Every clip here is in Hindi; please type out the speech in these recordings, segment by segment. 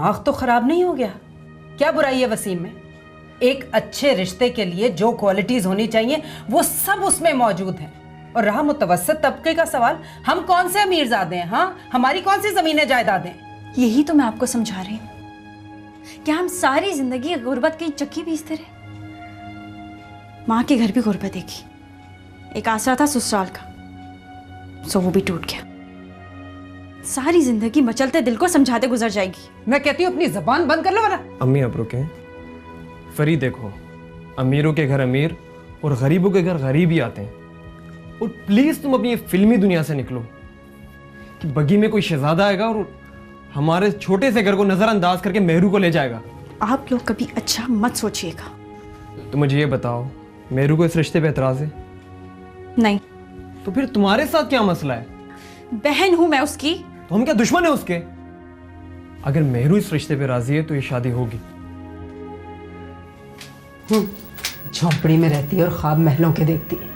दिमाग तो खराब नहीं हो गया? क्या बुराई है वसीम में? एक अच्छे रिश्ते के लिए जो क्वालिटीज होनी चाहिए वो सब उसमें मौजूद है। और रहा मुतवस्सित तबके का सवाल, हम कौन से अमीरजादे हैं? हाँ, हमारी कौन सी जमीनें जायदादें? यही तो मैं आपको समझा रही हूँ। क्या हम सारी जिंदगी गुर्बत की चक्की पीसते रहे? माँ के घर भी गुर्बत देखी, एक आसरा था ससुराल का, सो वो भी टूट गया। सारी जिंदगी मचलते दिल को समझाते गुजर जाएगी। मैं कहती हूँ अपनी जबान बंद कर लो वरना। अम्मी आप रुके। फरी देखो, अमीरों के घर अमीर और गरीबों के घर गरीब ही आते हैं। और प्लीज तुम अपनी फिल्मी दुनिया से निकलो कि बगी में कोई शहजादा आएगा और हमारे छोटे से घर को नजरअंदाज करके मेहरू को ले जाएगा। आप लोग कभी अच्छा मत सोचिएगा। तो मुझे ये बताओ, मेहरू को इस रिश्ते पे एतराज है? नहीं। तो फिर तुम्हारे साथ क्या मसला है? बहन हूं मैं उसकी। तो हम क्या दुश्मन है उसके? अगर मेहरू इस रिश्ते पे राजी है तो ये शादी होगी। झोंपड़ी में रहती है और ख्वाब महलों के देखती है।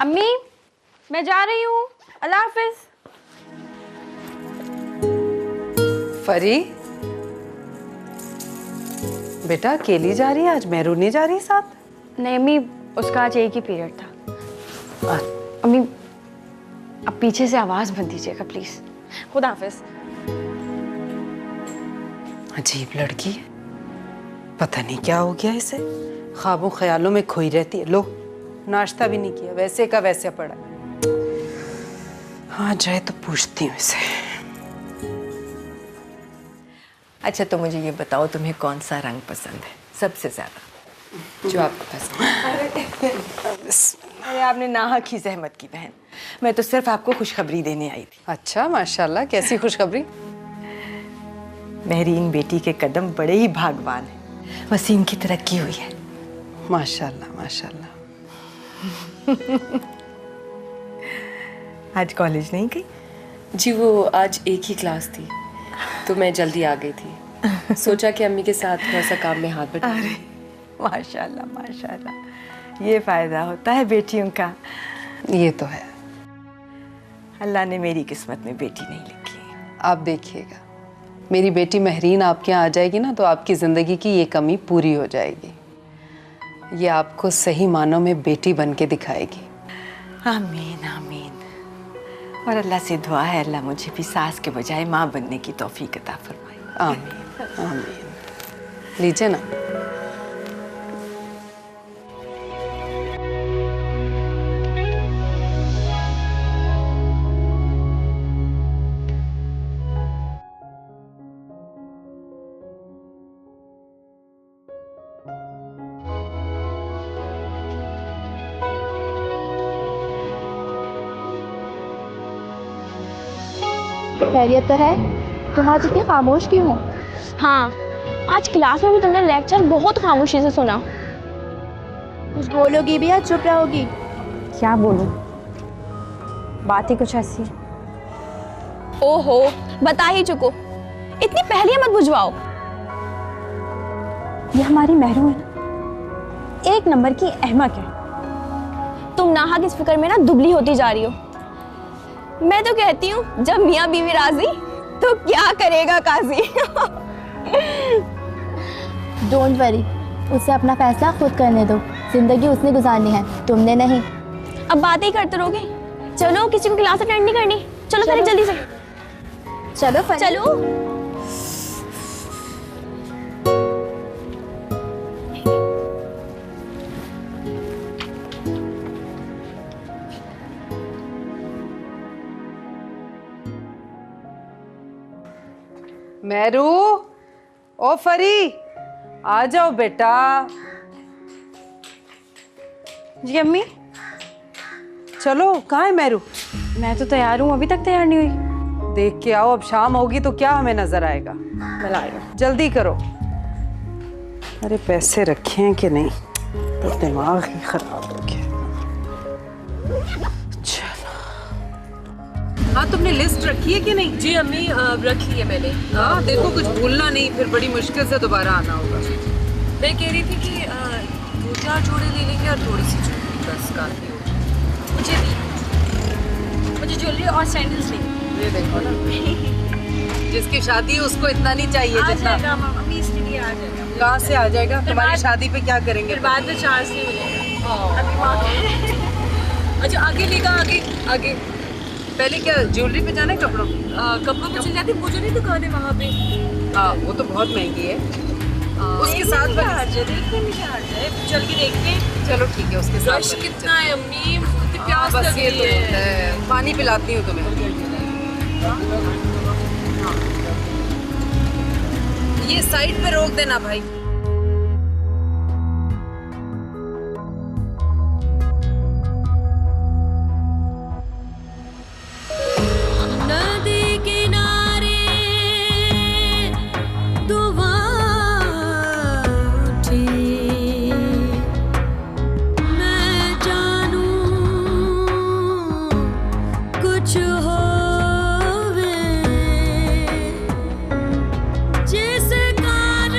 अम्मी मैं जा रही हूँ, अल्लाह हाफिज। फरी बेटा अकेली जा रही है आज? मेहरू नहीं जा रही साथ? नहीं अम्मी, उसका आज एक ही पीरियड था। अम्मी अब पीछे से आवाज मत दीजिएगा प्लीज। खुदा हाफिज। अजीब लड़की है, पता नहीं क्या हो गया इसे, ख्वाबों ख्यालों में खोई रहती है। लो, नाश्ता भी नहीं किया, वैसे का वैसे पड़ा। हाँ जाए तो पूछती हूँ इसे। अच्छा तो मुझे ये बताओ, तुम्हें कौन सा रंग पसंद है सबसे ज्यादा, जो आपको पसंद है? अरे आपने नाहक ही जहमत की बहन, मैं तो सिर्फ आपको खुशखबरी देने आई थी। अच्छा माशाल्लाह, कैसी खुशखबरी? मेहरीन बेटी के कदम बड़े ही भागवान हैं, वसीम की तरक्की हुई है। माशाल्लाह माशाल्लाह। आज कॉलेज नहीं गई? जी वो आज एक ही क्लास थी तो मैं जल्दी आ गई थी। सोचा कि अम्मी के साथ थोड़ा सा काम में हाथ बटा। अरे माशाल्लाह माशाल्लाह, ये फायदा होता है बेटियों का। ये तो है, अल्लाह ने मेरी किस्मत में बेटी नहीं लिखी। आप देखिएगा मेरी बेटी महरीन आपके यहाँ आ जाएगी ना तो आपकी ज़िंदगी की ये कमी पूरी हो जाएगी। ये आपको सही मानों में बेटी बन के दिखाएगी। आमीन आमीन। और अल्लाह से दुआ है अल्लाह मुझे भी सास के बजाय माँ बनने की तौफीक अता फरमाए। आमीन आमीन। लीजिए ना। खैरियत तो है? तुम आज इतनी खामोश क्यों हो? हाँ, आज क्लास में भी तुमने लेक्चर बहुत खामोशी से सुना। कुछ बोलोगी भी या चुप रहोगी? क्या बोलूं, बात ही कुछ ऐसी। ओहो, बता ही चुको, इतनी पहले मत बुझवाओ। ये हमारी मेहरू है ना, एक नंबर की अहमक है। तुम नाहक इस फिक्र में ना दुबली होती जा रही हो। मैं तो कहती हूँ जब मियाँ बीवी राजी तो क्या करेगा काजी। डोंट वरी, उसे अपना फैसला खुद करने दो। जिंदगी उसने गुजारनी है, तुमने नहीं। अब बातें ही करते रहोगे? चलो, किसी को क्लास अटेंड नहीं करनी। चलो पहले जल्दी से चलो फनी। चलो। मेहरू, ओ फरी, आ जाओ बेटा। जी अम्मी। चलो, कहाँ है मेहरू? मैं तो तैयार हूँ, अभी तक तैयार नहीं हुई। देख के आओ, अब शाम होगी तो क्या हमें नजर आएगा। मैं ला रही हूँ। जल्दी करो। अरे पैसे रखे हैं कि नहीं, तो दिमाग ही खराब हो गया। चलो, हाँ तुमने लिस्ट रखी है कि नहीं? जी अम्मी रखी है मैंने। हाँ देखो, कुछ भूलना नहीं, फिर बड़ी मुश्किल से दोबारा आना होगा। मैं कह रही थी कि 4 जोड़े ले लेंगे और थोड़ी सी ज्वेलरी, बस काफी होगी। मुझे ज्वेलरी और सैंडल्स चाहिए। ये देखो ना, जिसकी शादी है उसको इतना नहीं चाहिए जितना। अभी इसके लिए आ जाएगा। कहाँ से आ जाएगा? तुम्हारी शादी पे क्या करेंगे? फिर बाद में चार्ज नहीं मिलेगा। अभी अच्छा आगे लेगा, आगे आगे। पहले क्या ज्वेलरी पे जाना है? कपड़ों कपड़ों पे चल जाते, मुझे नहीं दुकान है वहाँ पे। हाँ, वो तो बहुत महंगी है। उसके साथ देखने में क्या हर्ज है? चल के देखते हैं। चलो ठीक है, उसके साथ रश कितना है अम्मी, कितनी हाँ, प्यास बस लग ये रही तो है। होता है। पानी पिलाती हूँ तुम्हें। हाँ। ये साइड पे रोक देना भाई। नदी किनारे दुआर उठी, मैं जानूं कुछ होवे, जिस कारण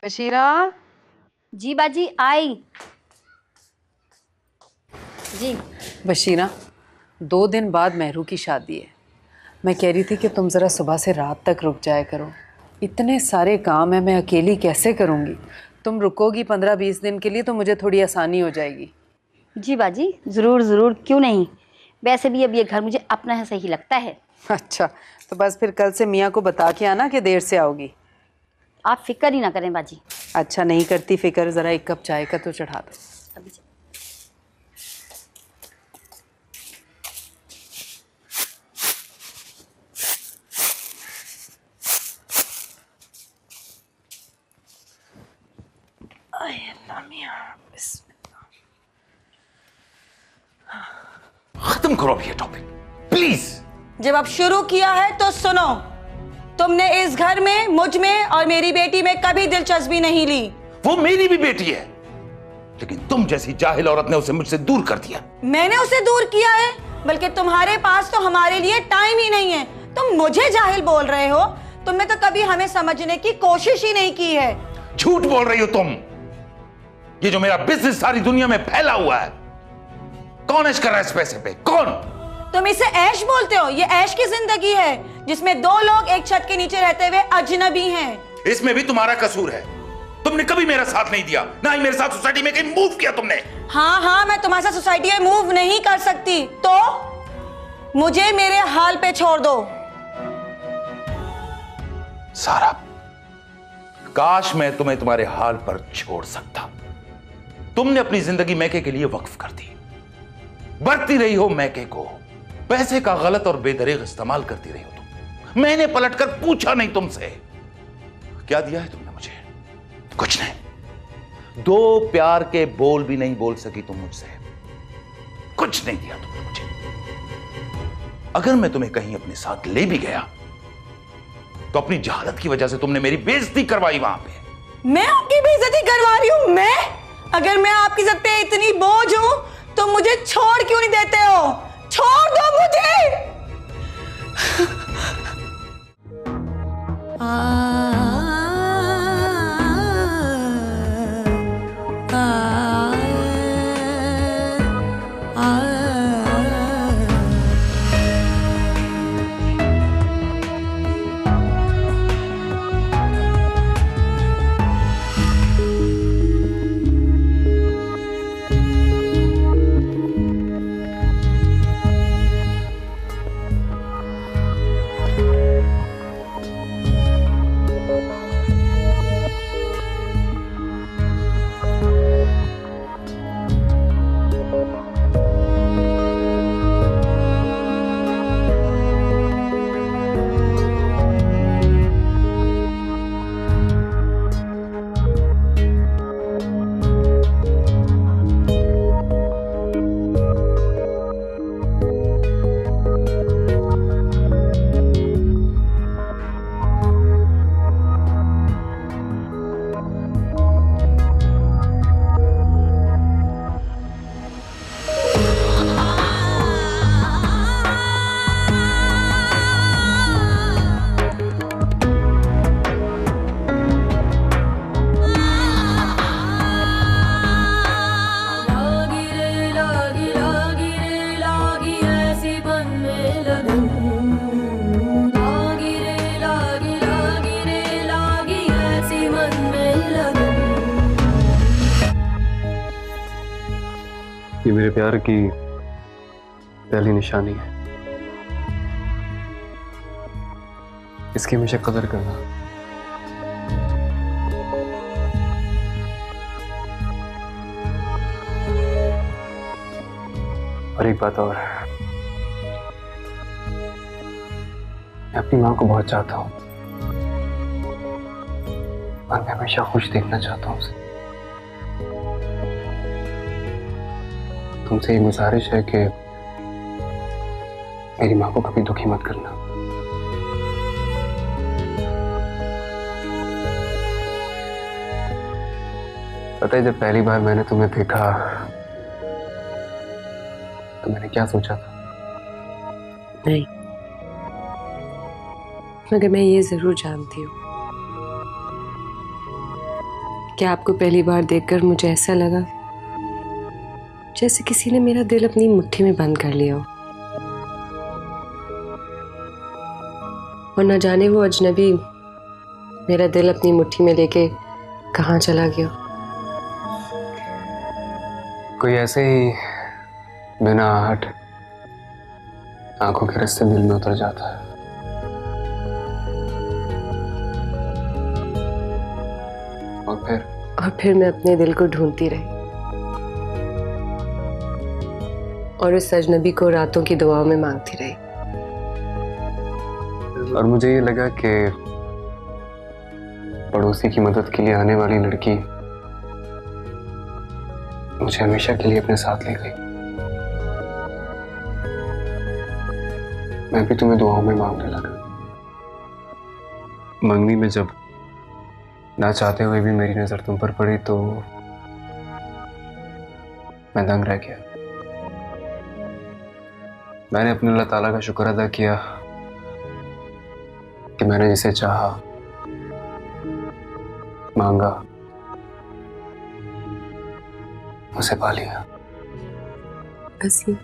बशीरा। जी बाजी आई। जी बशीरा, 2 दिन बाद मेहरू की शादी है। मैं कह रही थी कि तुम ज़रा सुबह से रात तक रुक जाया करो। इतने सारे काम हैं, मैं अकेली कैसे करूँगी। तुम रुकोगी 15-20 दिन के लिए तो मुझे थोड़ी आसानी हो जाएगी। जी बाजी, ज़रूर ज़रूर, क्यों नहीं। वैसे भी अब ये घर मुझे अपना है, सही लगता है। अच्छा, तो बस फिर कल से मियाँ को बता के आना कि देर से आओगी। आप फिक्र ही ना करें बाजी। अच्छा, नहीं करती फिक्र, ज़रा 1 कप चाय का तो चढ़ा दो। अभी से। खत्म करो अब ये टॉपिक प्लीज। जब अब शुरू किया है तो सुनो, तुमने इस घर में मुझ में और मेरी बेटी में कभी दिलचस्पी नहीं ली। वो मेरी भी बेटी है, लेकिन तुम जैसी जाहिल औरत ने उसे मुझसे दूर कर दिया। मैंने उसे दूर किया है, बल्कि तुम्हारे पास तो हमारे लिए टाइम ही नहीं है। तुम मुझे जाहिल बोल रहे हो? तुमने तो कभी हमें समझने की कोशिश ही नहीं की है। झूठ बोल रही हो तुम। ये जो मेरा बिजनेस सारी दुनिया में फैला हुआ है, कौन ऐश कर रहा है इस पैसे पे? कौन? तुम इसे ऐश बोलते हो? ये ऐश की जिंदगी है जिसमें 2 लोग एक छत के नीचे रहते हुए अजनबी हैं। इसमें भी तुम्हारा कसूर है। तुमने कभी मेरा साथ नहीं दिया, ना ही मेरे साथ सोसाइटी में कहीं मूव किया तुमने। हाँ, मैं तुम्हारे साथ सोसाइटी में मूव नहीं कर सकती, तो मुझे मेरे हाल पे छोड़ दो। सारा, काश मैं तुम्हें तुम्हारे हाल पर छोड़ सकता। तुमने अपनी जिंदगी मैके के लिए वक्फ कर दी। बरती रही हो मैके को, पैसे का गलत और बेदरीग इस्तेमाल करती रही हो तुम। मैंने पलटकर पूछा नहीं तुमसे, क्या दिया है तुमने मुझे? कुछ नहीं। 2 प्यार के बोल भी नहीं बोल सकी तुम मुझसे। कुछ नहीं दिया तुमने मुझे। अगर मैं तुम्हें कहीं अपने साथ ले भी गया तो अपनी जहालत की वजह से तुमने मेरी बेइज्जती करवाई वहां पे। मैं आपकी बेइज्जती करवा रही हूं? अगर मैं आपकी इज्जत पे इतनी बोझ हूं तो मुझे छोड़ क्यों नहीं देते हो? छोड़ दो मुझे। ये मेरे प्यार की पहली निशानी है। इसकी हमेशा कदर करना। और एक बात और, मैं अपनी माँ को बहुत चाहता हूँ और मैं हमेशा खुश देखना चाहता हूँ उसे। तुमसे ये गुजारिश है कि मेरी माँ को कभी दुखी मत करना। पता है, जब पहली बार मैंने तुम्हें देखा तो मैंने क्या सोचा था? नहीं, मगर मैं ये जरूर जानती हूँ क्या आपको पहली बार देखकर मुझे ऐसा लगा जैसे किसी ने मेरा दिल अपनी मुट्ठी में बंद कर लिया हो, और न जाने वो अजनबी मेरा दिल अपनी मुट्ठी में लेके कहाँ चला गया। कोई ऐसे ही बिना आहट आंखों के रास्ते दिल में उतर जाता है। और फिर मैं अपने दिल को ढूंढती रही और उस अजनबी को रातों की दुआओं में मांगती रही। और मुझे ये लगा कि पड़ोसी की मदद के लिए आने वाली लड़की मुझे हमेशा के लिए अपने साथ ले गई। मैं भी तुम्हें दुआओं में मांगने लगा। मंगनी में जब ना चाहते हुए भी मेरी नजर तुम पर पड़ी तो मैं दंग रह गया। मैंने अपने अल्लाह ताला का शुक्र अदा किया कि मैंने जिसे चाहा, मांगा, उसे पा लिया। वसीम,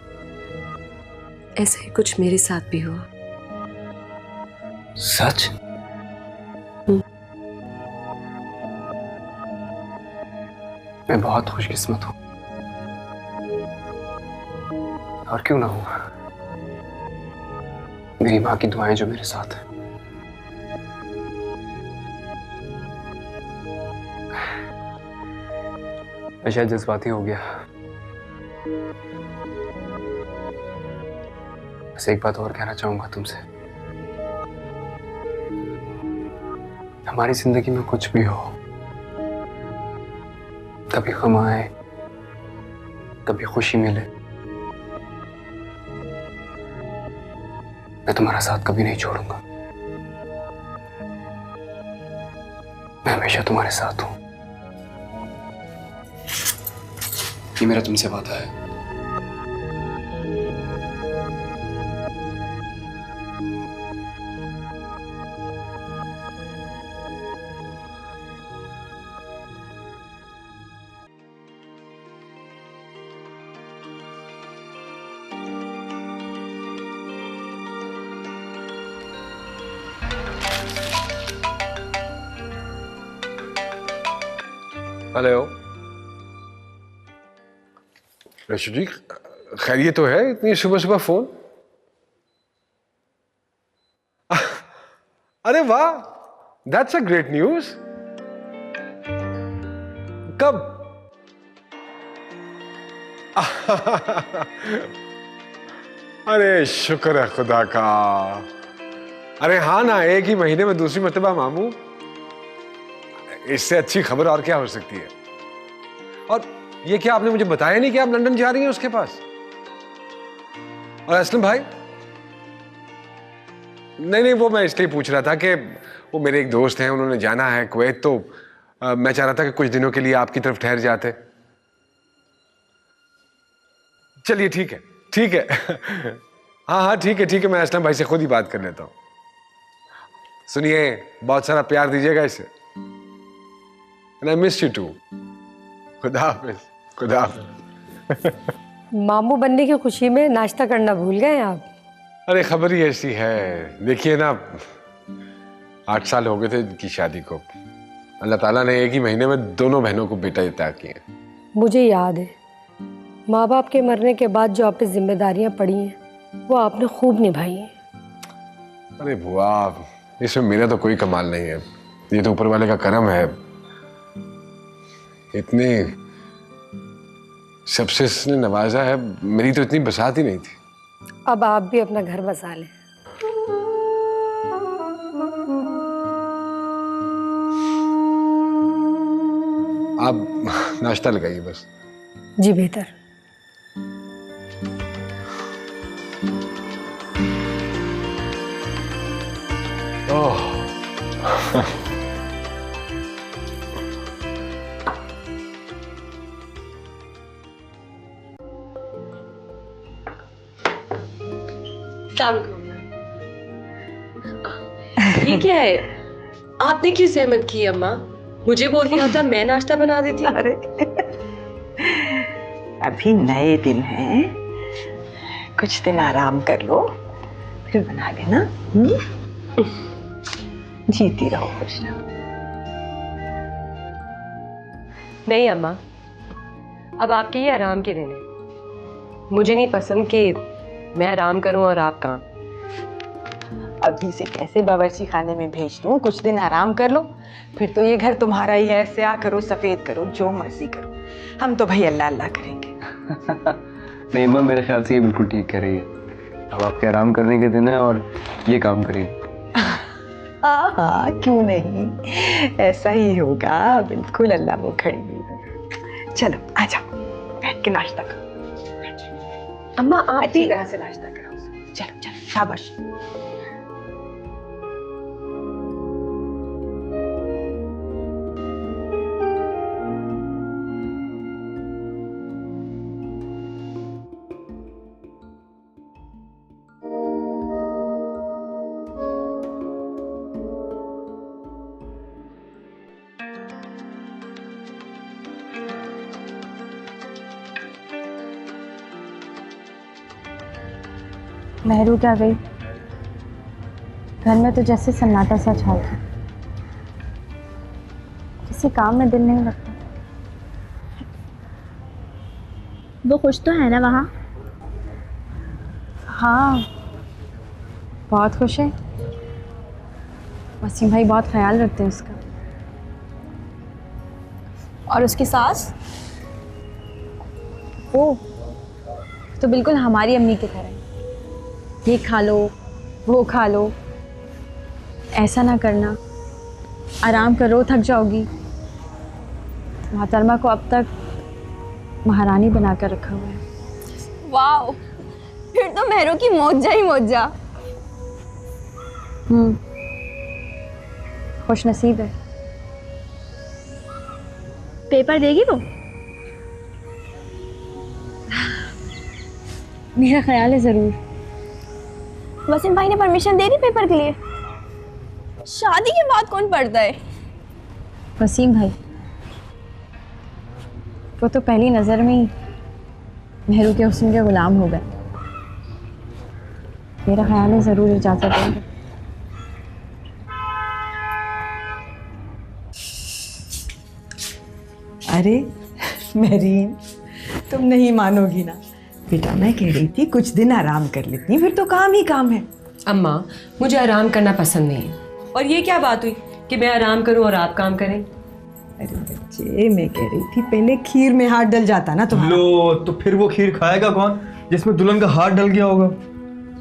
ऐसा ही कुछ मेरे साथ भी हुआ। सच? मैं बहुत खुशकिस्मत हूं। और क्यों ना हूं, मेरी माँ की दुआएं जो मेरे साथ है। मैं शायद जज्बाती हो गया। बस एक बात और कहना चाहूंगा तुमसे। हमारी जिंदगी में कुछ भी हो, कभी गम आए, कभी खुशी मिले, मैं तुम्हारा साथ कभी नहीं छोड़ूंगा। मैं हमेशा तुम्हारे साथ हूं। ये मेरा तुमसे वादा है। हेलो रशीद जी, खैरियत तो है? इतनी सुबह सुबह फोन? अरे वाह, दैट्स अ ग्रेट न्यूज। कब? अरे शुक्र है खुदा का। अरे हाँ ना, एक ही महीने में दूसरी मर्तबा मामू, इससे अच्छी खबर और क्या हो सकती है। और ये क्या आपने मुझे बताया नहीं कि आप लंदन जा रही हैं उसके पास? और असलम भाई? नहीं, वो मैं इसलिए पूछ रहा था कि वो मेरे एक दोस्त हैं, उन्होंने जाना है कुवैत, तो मैं चाह रहा था कि कुछ दिनों के लिए आपकी तरफ ठहर जाते। चलिए ठीक है, ठीक है। हाँ ठीक है, मैं असलम भाई से खुद ही बात कर लेता हूँ। सुनिए, बहुत सारा प्यार दीजिएगा इसे। And I miss you too. खुदा हाफिज, खुदा हाफिज। मामू बनने की खुशी में नाश्ता करना भूल गए आप? अरे खबर ही ऐसी है। देखिए ना, 8 साल हो गए थे इनकी शादी को। अल्लाह ताला ने एक ही महीने में दोनों बहनों को बेटा अता किए। मुझे याद है, माँ बाप के मरने के बाद जो आप पे जिम्मेदारियां पड़ी हैं वो आपने खूब निभाई हैं। अरे बुआ, इसमें मेरा तो कोई कमाल नहीं है, ये तो ऊपर वाले का करम है। इतने सबसे इसने नवाजा है, मेरी तो इतनी बसात ही नहीं थी। अब आप भी अपना घर बसा लें। आप नाश्ता लगाइए बस। जी बेहतर। ओह ये क्या है? आपने क्यों सहमत की अम्मा? मुझे बोल दिया था, मैं नाश्ता बना देती। अरे अभी नए दिन हैं, कुछ दिन आराम कर लो, फिर बना लेना। जीती रहो, खुश रहो। नहीं अम्मा, अब आपके ही आराम के दिन हैं। मुझे नहीं पसंद कि मैं आराम करूं और आप काम। अभी से कैसे बावर्ची खाने में भेज दूं, कुछ दिन आराम कर लो, फिर तो ये घर तुम्हारा ही है। स्याह करो, सफेद करो, जो मर्जी करो, हम तो भाई अल्लाह अल्लाह करेंगे। नहीं माँ, मेरे ख्याल से ये बिल्कुल ठीक कह रही है। अब आपके आराम करने के दिन है और ये काम करेगी। हाँ, क्यों नहीं, ऐसा ही होगा, बिल्कुल अल्लाह वो खड़ी हुई। चलो आ जाओ, बैठ के नाश्ता करो। अम्मा आप अच्छी तरह से नाश्ता करो। चलो चलो, शाबाश। मेहरू क्या गई? घर में तो जैसे सन्नाटा सा छा गया, किसी काम में दिल नहीं लगता। वो खुश तो है ना वहाँ? हाँ, बहुत खुश है। वसीम भाई बहुत ख्याल रखते हैं उसका। और उसकी सास? वो तो बिल्कुल हमारी अम्मी की तरह है। ये खा लो, वो खा लो, ऐसा ना करना, आराम करो, थक जाओगी। मोहतरमा को अब तक महारानी बनाकर रखा हुआ है। वाह, फिर तो मेहरू की मौजा ही मौजा। खुश नसीब है। पेपर देगी वो? मेरा ख्याल है ज़रूर। वसीम भाई ने परमिशन दे दी पेपर के लिए? शादी के बाद कौन पढ़ता है? वसीम भाई, वो तो पहली नज़र में ही मेहरू के हुस्न के गुलाम हो गए। मेरा ख्याल है ज़रूर इजाज़त देंगे। अरे मेरीन, तुम नहीं मानोगी ना, बेटा मैं कह रही थी कुछ दिन आराम कर लेती, फिर तो काम ही काम है। अम्मा, मुझे आराम करना पसंद नहीं है। और ये क्या बात हुई कि मैं आराम करूं और आप काम करें? अरे बच्चे, मैं कह रही थी पहले खीर में हाथ डल जाता ना तुम्हारा। लो, तो फिर वो खीर खाएगा कौन जिसमें दुल्हन का हाथ डल गया होगा?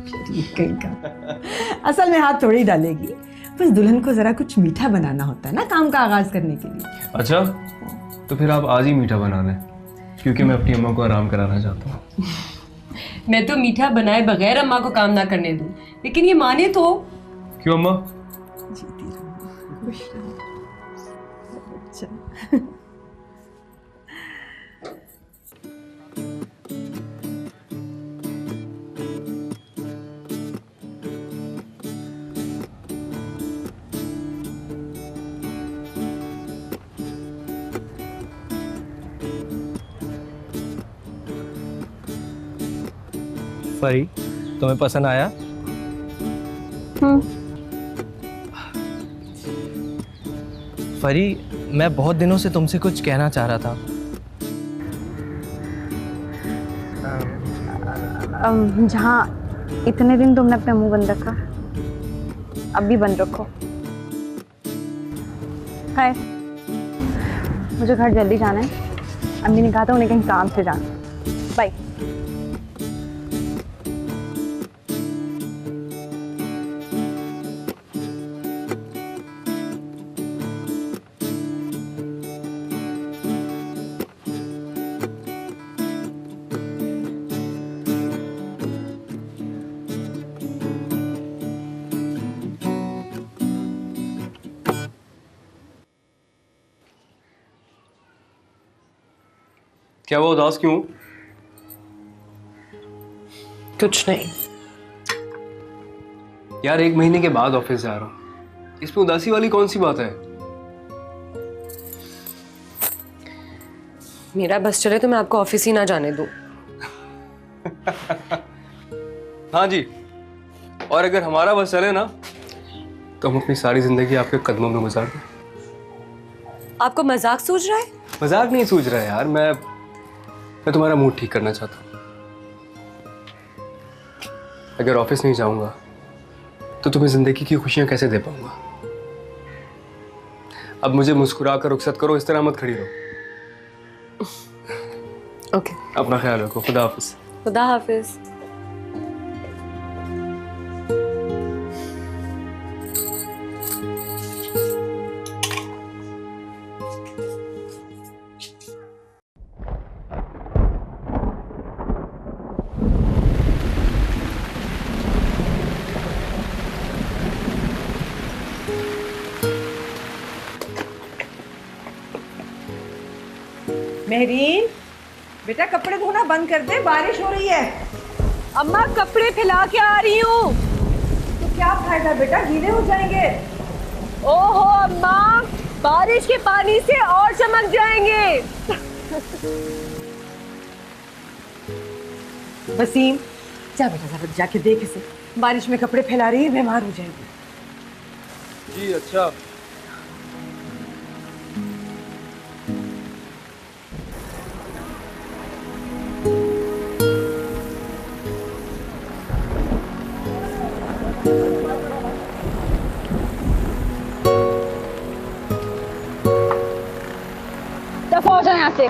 कहीं का असल में हाथ थोड़ी डालेगी, बस दुल्हन को जरा कुछ मीठा बनाना होता है ना काम का आगाज करने के लिए। अच्छा, तो फिर आप आज ही मीठा बना लें, क्योंकि मैं अपनी अम्मा को आराम कराना चाहता हूँ। मैं तो मीठा बनाए बगैर अम्मा को काम ना करने दूं, लेकिन ये माने तो। क्यों अम्मा? जीती रहो, खुश रहो। अच्छा परी, तुम्हें पसंद आया? परी, मैं बहुत दिनों से तुमसे कुछ कहना चाह रहा था। जहाँ इतने दिन तुमने अपना मुंह बंद रखा, अब भी बंद रखो। हाय, मुझे घर जल्दी जाना है। अम्मी ने कहा था उन्हें कहीं काम से जाना। बाय। क्या वो उदास क्यों? कुछ नहीं यार, 1 महीने के बाद ऑफिस जा रहा हूँ, इसमें उदासी वाली कौन सी बात है? मेरा बस चले तो मैं आपको ऑफिस ही ना जाने दूं। हाँ जी, और अगर हमारा बस चले ना तो हम अपनी सारी जिंदगी आपके कदमों में गुजार दें। आपको मजाक सूझ रहा है? मजाक नहीं सूझ रहा है यार, मैं तुम्हारा मूड ठीक करना चाहता हूँ। अगर ऑफिस नहीं जाऊंगा तो तुम्हें जिंदगी की खुशियां कैसे दे पाऊंगा? अब मुझे मुस्कुरा कर रुखसत करो, इस तरह मत खड़ी रहो। ओके, अपना ख्याल रखो। खुदा हाफिज। खुदा हाफिज। मेहरीन, बेटा कपड़े धोना बंद कर दे, बारिश हो रही है। अम्मा कपड़े फैला के आ रही हूँ। तो क्या फायदा बेटा, गीले हो जाएंगे। ओहो अम्मा, बारिश के पानी से और चमक जाएंगे। वसीम, जा बेटा जरा जाके देख इसे, बारिश में कपड़े फैला रही है, बीमार हो जाएगी। जी अच्छा। दफा हो जाए यहाँ से।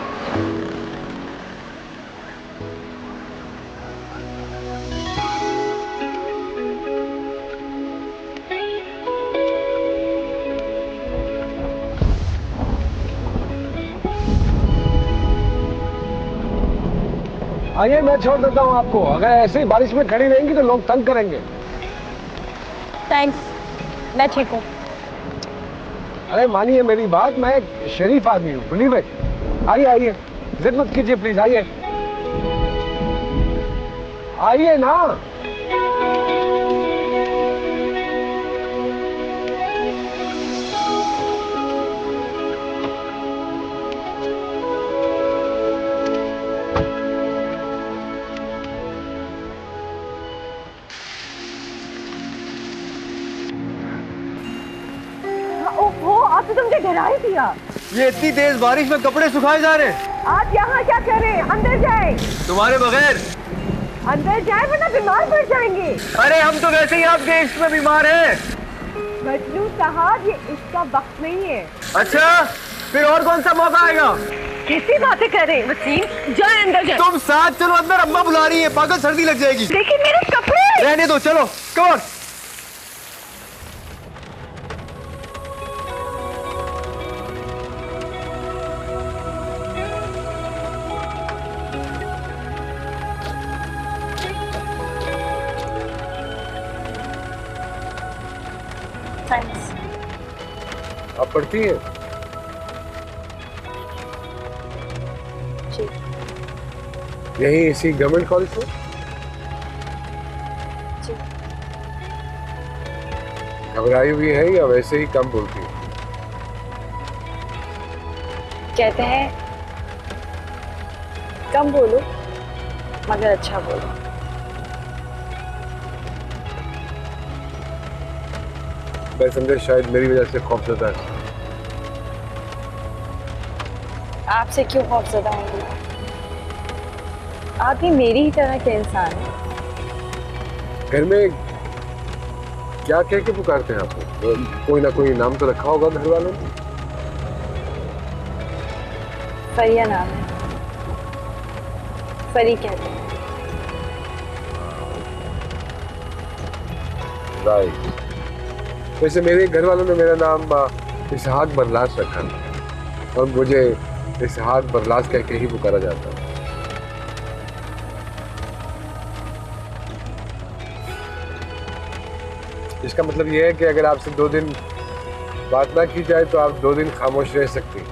आइए, मैं छोड़ देता हूँ आपको। अगर ऐसे ही बारिश में खड़ी रहेंगी तो लोग तंग करेंगे। थैंक्स, मैं ठीक हूँ। अरे मानिए मेरी बात, मैं एक शरीफ आदमी हूँ, बिलीव इट। आइए आइए, जिद मत कीजिए प्लीज, आइए आइए ना। ओहो, आप तो मुझे डरा ही दिया। ये इतनी तेज बारिश में कपड़े सुखाए जा रहे हैं। आप यहाँ क्या कर रहे हैं? अंदर जाए। तुम्हारे बगैर अंदर जाए वरना बीमार पड़ जाएंगे। अरे हम तो वैसे ही आपके इश्क में बीमार हैं। मजनू साहब, ये इसका वक्त नहीं है। अच्छा, फिर और कौन सा मौका आएगा? कैसी बातें कर रहे हैं वसीम? जाए अंदर जाए। तुम साथ चलो अंदर, अम्मा बुला रही है, पागल सर्दी लग जाएगी। लेकिन मेरे कपड़े। रहने दो, चलो कम ऑन। आप पढ़ती हैं? जी। यही इसी गवर्नमेंट कॉलेज में? जी। घबराई हुई है या वैसे ही कम बोलती है? कहते हैं कम बोलो मगर अच्छा बोलो। मैं समझा शायद मेरी वजह से खौफजदा है। आपसे क्यों खौफजदा होंगी? आप भी मेरी ही तरह के इंसान हैं। घर में क्या कह के पुकारते हैं आपको? कोई ना कोई नाम तो रखा होगा घर वालों ने? फरिया नाम है, फरी कहते हैं। राइट। वैसे मेरे घर वालों ने मेरा नाम इसहाक बरलास रखा है और मुझे इसहाक बरलास कह के ही पुकारा जाता है। इसका मतलब यह है कि अगर आपसे 2 दिन बात ना की जाए तो आप 2 दिन खामोश रह सकती हैं।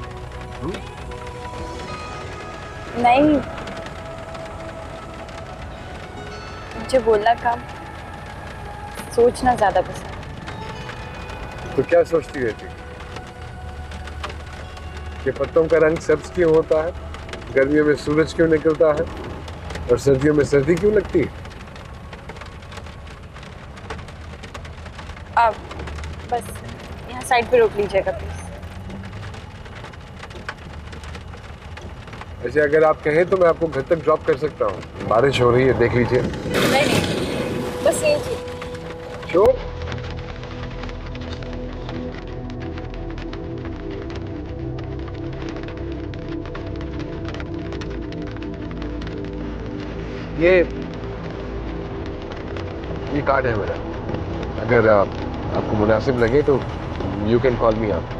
नहीं, मुझे बोलना कम, सोचना ज्यादा पसंद। तो क्या सोचती रहती कि पत्तों का रंग सब्ज क्यों होता है? गर्मियों में सूरज क्यों निकलता है और सर्दियों में सर्दी क्यों लगती है? आप बस यहाँ साइड पे रोक लीजिएगा प्लीज। ऐसे अगर आप कहें तो मैं आपको घर तक ड्रॉप कर सकता हूँ। बारिश हो रही है, देख लीजिए। नहीं बस यही चीज। क्यों? ये कार्ड है मेरा, अगर आपको मुनासिब लगे तो you can call me up.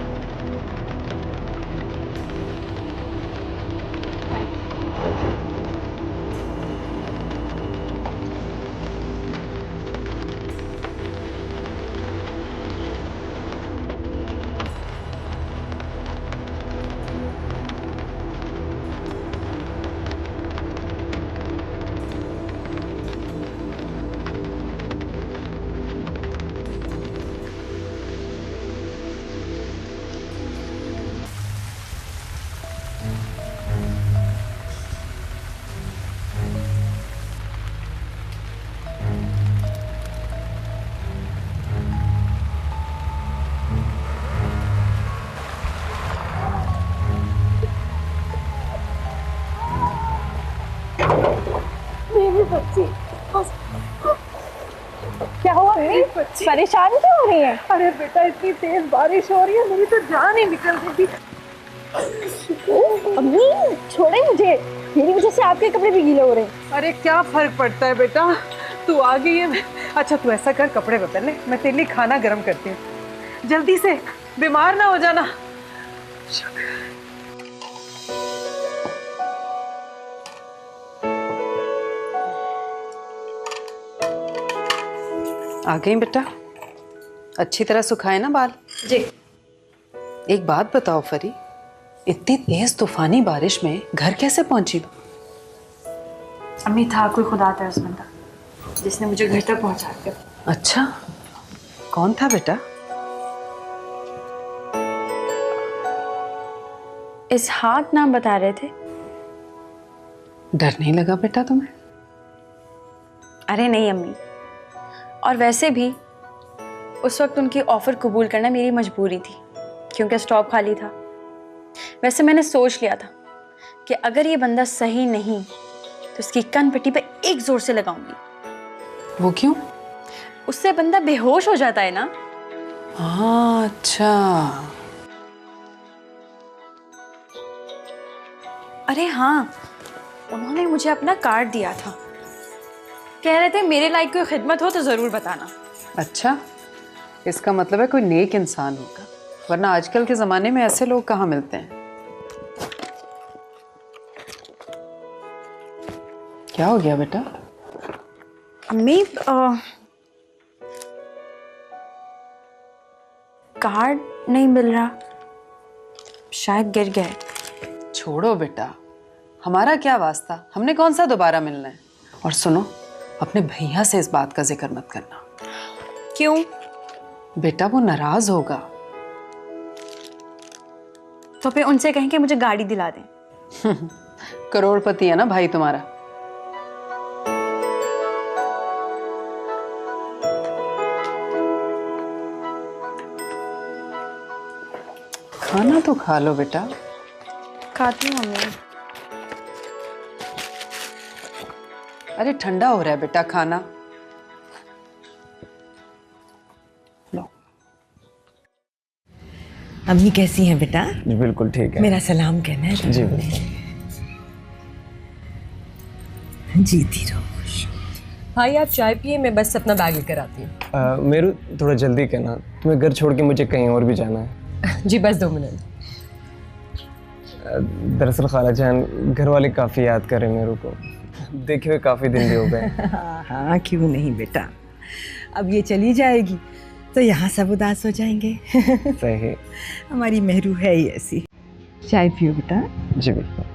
क्या हुआ अम्मी? परेशान क्यों हो रही है? अरे बेटा इतनी तेज बारिश हो रही है, मेरी तो जान ही निकल गई। अम्मी छोड़े मुझे, मेरी वजह से आपके कपड़े भी गीले हो रहे हैं। अरे क्या फर्क पड़ता है बेटा, तू आ गई है। अच्छा तू ऐसा कर, कपड़े बदल ले, मैं तेरे लिए खाना गर्म करती हूँ। जल्दी से, बीमार ना हो जाना। आ गई बेटा, अच्छी तरह सुखाए ना बाल? जी। एक बात बताओ फरी, इतनी तेज तूफानी बारिश में घर कैसे पहुंची? अम्मी था कोई खुदा था उस बंदा जिसने मुझे घर तक पहुंचा दिया। अच्छा, कौन था बेटा? इसहाक नाम बता रहे थे। डर नहीं लगा बेटा तुम्हें? अरे नहीं अम्मी, और वैसे भी उस वक्त उनकी ऑफर कबूल करना मेरी मजबूरी थी क्योंकि स्टॉप खाली था। वैसे मैंने सोच लिया था कि अगर ये बंदा सही नहीं तो इसकी कनपट्टी पे एक जोर से लगाऊंगी। वो क्यों? उससे बंदा बेहोश हो जाता है ना। हाँ अच्छा। अरे हाँ, उन्होंने मुझे अपना कार्ड दिया था, कह रहे थे मेरे लायक कोई खिदमत हो तो जरूर बताना। अच्छा, इसका मतलब है कोई नेक इंसान होगा, वरना आजकल के जमाने में ऐसे लोग कहाँ मिलते हैं। क्या हो गया बेटा? अम्मी कार्ड नहीं मिल रहा, शायद गिर गए। छोड़ो बेटा, हमारा क्या वास्ता, हमने कौन सा दोबारा मिलना है। और सुनो, अपने भैया से इस बात का जिक्र मत करना। क्यों? बेटा वो नाराज होगा। तो फिर उनसे कहें कि मुझे गाड़ी दिला दें। करोड़पति है ना भाई तुम्हारा। खाना तो खा लो बेटा। खाती हूँ मम्मी। अरे ठंडा हो रहा है बेटा, खाना लो। अम्मी कैसी हैं बेटा? जी बिल्कुल ठीक है। मेरा सलाम कहना है। जी बिल्कुल। जीती रहो। भाई आप चाय पिए, मैं बस अपना बैग लेकर आती हूँ। मेरू थोड़ा जल्दी कहना, तुम्हें घर छोड़ के मुझे कहीं और भी जाना है। जी बस 2 मिनट। दरअसल खाला जान, घर वाले काफ़ी याद कर रहे हैं मेरे को, देखे हुए काफ़ी दिन भी हो गए। हाँ क्यों नहीं बेटा, अब ये चली जाएगी तो यहाँ सब उदास हो जाएंगे। सही। हमारी मेहरू है ही ऐसी। चाय पियो बेटा। जी बिल्कुल।